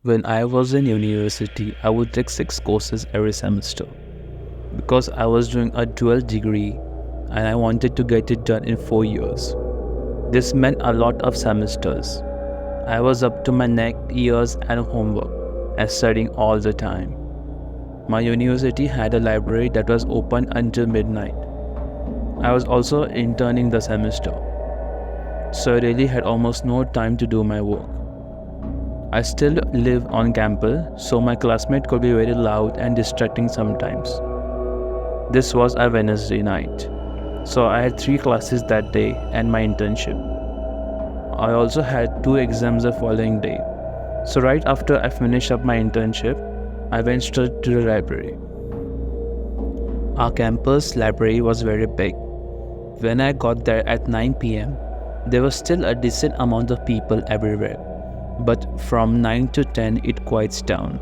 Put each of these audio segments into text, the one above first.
When I was in university, I would take 6 courses every semester because I was doing a dual degree and I wanted to get it done in 4 years. This meant a lot of semesters. I was up to my neck, ears, and homework and studying all the time. My university had a library that was open until midnight. I was also interning the semester, so I really had almost no time to do my work. I still live on campus, so my classmate could be very loud and distracting sometimes. This was a Wednesday night, so I had 3 classes that day and my internship. I also had 2 exams the following day. So right after I finished up my internship, I went straight to the library. Our campus library was very big. When I got there at 9 pm, there was still a decent amount of people everywhere, but from 9 to 10 it quiets down.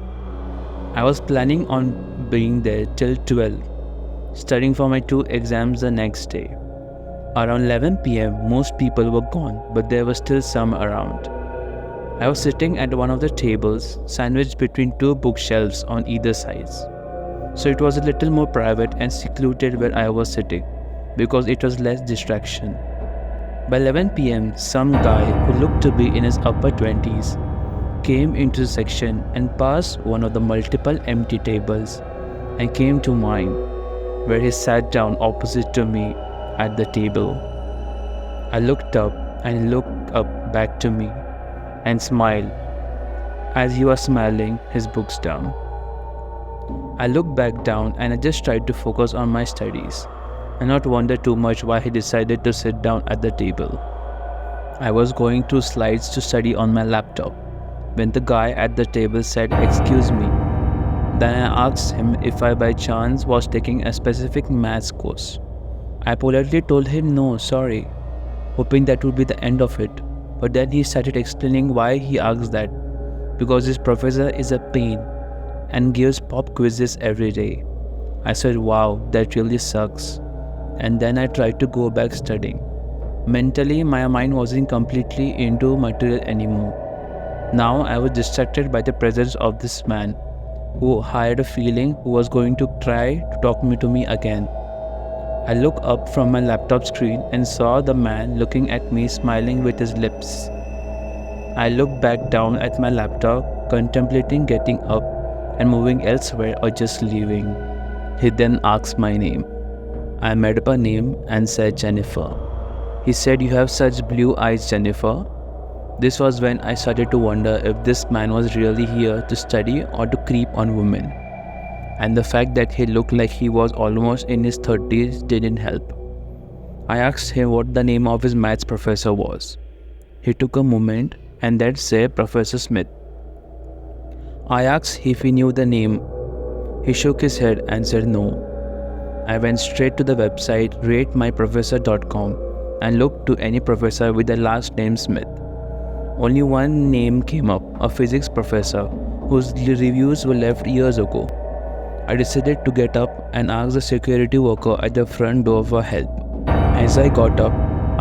I was planning on being there till 12, studying for my 2 exams the next day. Around 11 pm, most people were gone, but there were still some around. I was sitting at one of the tables, sandwiched between 2 bookshelves on either sides. So it was a little more private and secluded where I was sitting, because it was less distraction. By 11 pm, some guy who looked to be in his upper 20s came into the section and passed one of the multiple empty tables and came to mine, where he sat down opposite to me at the table. I looked up and he looked up back to me and smiled as he was smiling his books down. I looked back down and I just tried to focus on my studies and not wonder too much why he decided to sit down at the table. I was going through slides to study on my laptop when the guy at the table said, "Excuse me." Then I asked him if I by chance was taking a specific maths course. I politely told him no, sorry, hoping that would be the end of it. But then he started explaining why he asked that, because his professor is a pain and gives pop quizzes every day. I said, wow, that really sucks. And then I tried to go back studying. Mentally, my mind wasn't completely into material anymore. Now I was distracted by the presence of this man who had a feeling who was going to try to talk to me again. I looked up from my laptop screen and saw the man looking at me smiling with his lips. I looked back down at my laptop, contemplating getting up and moving elsewhere or just leaving. He then asked my name. I made up a name and said Jennifer. He said, "You have such blue eyes, Jennifer." This was when I started to wonder if this man was really here to study or to creep on women. And the fact that he looked like he was almost in his 30s didn't help. I asked him what the name of his maths professor was. He took a moment and then said Professor Smith. I asked if he knew the name. He shook his head and said no. I went straight to the website ratemyprofessor.com and looked to any professor with the last name Smith. Only one name came up, a physics professor whose reviews were left years ago. I decided to get up and ask the security worker at the front door for help. As I got up,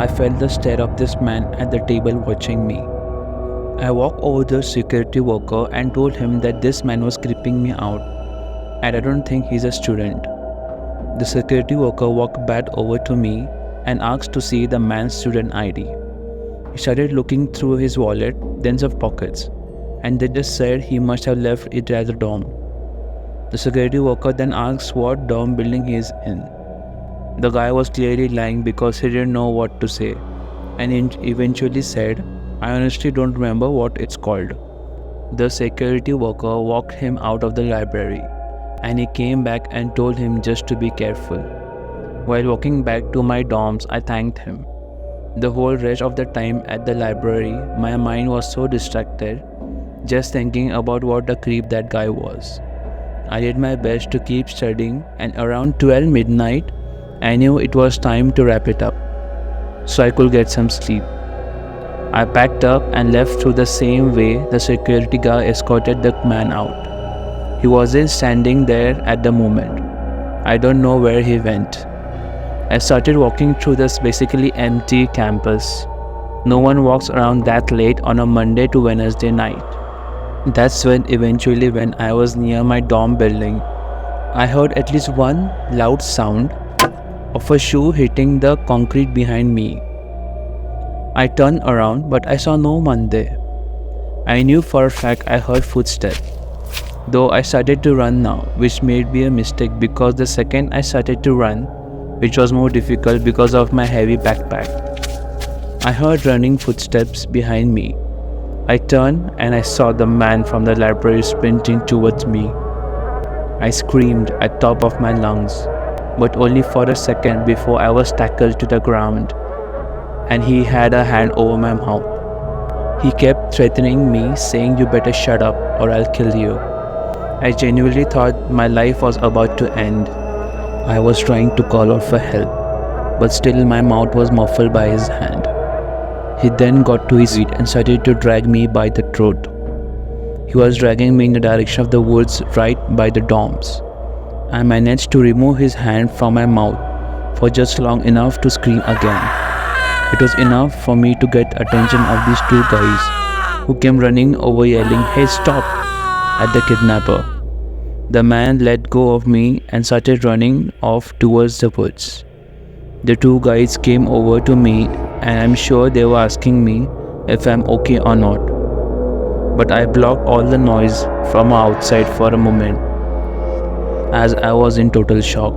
I felt the stare of this man at the table watching me. I walked over to the security worker and told him that this man was creeping me out and I don't think he's a student. The security worker walked back over to me and asked to see the man's student ID. He started looking through his wallet, then some pockets, and they just said he must have left it at the dorm. The security worker then asked what dorm building he is in. The guy was clearly lying because he didn't know what to say, and eventually said, "I honestly don't remember what it's called." The security worker walked him out of the library, and he came back and told him just to be careful. While walking back to my dorms, I thanked him. The whole rest of the time at the library, my mind was so distracted, just thinking about what a creep that guy was. I did my best to keep studying, and around 12 midnight, I knew it was time to wrap it up, so I could get some sleep. I packed up and left through the same way the security guard escorted the man out. He wasn't standing there at the moment. I don't know where he went. I started walking through this basically empty campus. No one walks around that late on a Monday to Wednesday night. That's when I was near my dorm building, I heard at least one loud sound of a shoe hitting the concrete behind me. I turned around, but I saw no one there. I knew for a fact I heard footsteps, though I started to run now, which made me a mistake because the second I started to run, which was more difficult because of my heavy backpack, I heard running footsteps behind me. I turned and I saw the man from the library sprinting towards me. I screamed at top of my lungs, but only for a second before I was tackled to the ground, and he had a hand over my mouth. He kept threatening me, saying, "You better shut up or I'll kill you." I genuinely thought my life was about to end. I was trying to call out for help, but still my mouth was muffled by his hand. He then got to his feet and started to drag me by the throat. He was dragging me in the direction of the woods right by the dorms. I managed to remove his hand from my mouth for just long enough to scream again. It was enough for me to get attention of these two guys who came running over yelling, "Hey, stop!" at the kidnapper. The man let go of me and started running off towards the woods. The two guys came over to me and I'm sure they were asking me if I'm okay or not. But I blocked all the noise from outside for a moment as I was in total shock.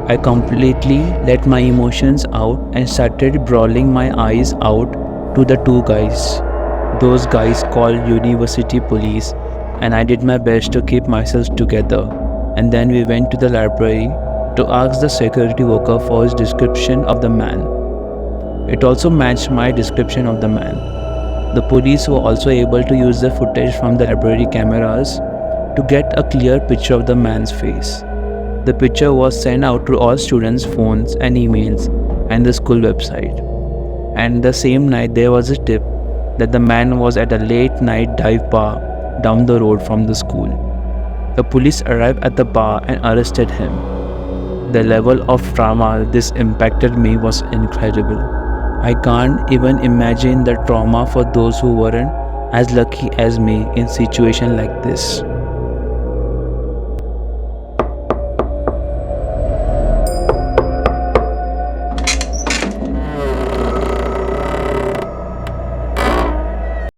I completely let my emotions out and started bawling my eyes out to the two guys. Those guys called university police and I did my best to keep myself together. And then we went to the library to ask the security worker for his description of the man. It also matched my description of the man. The police were also able to use the footage from the library cameras to get a clear picture of the man's face. The picture was sent out to all students' phones and emails and the school website. And the same night there was a tip that the man was at a late night dive bar down the road from the school. The police arrived at the bar and arrested him. The level of trauma this impacted me was incredible. I can't even imagine the trauma for those who weren't as lucky as me in situations like this.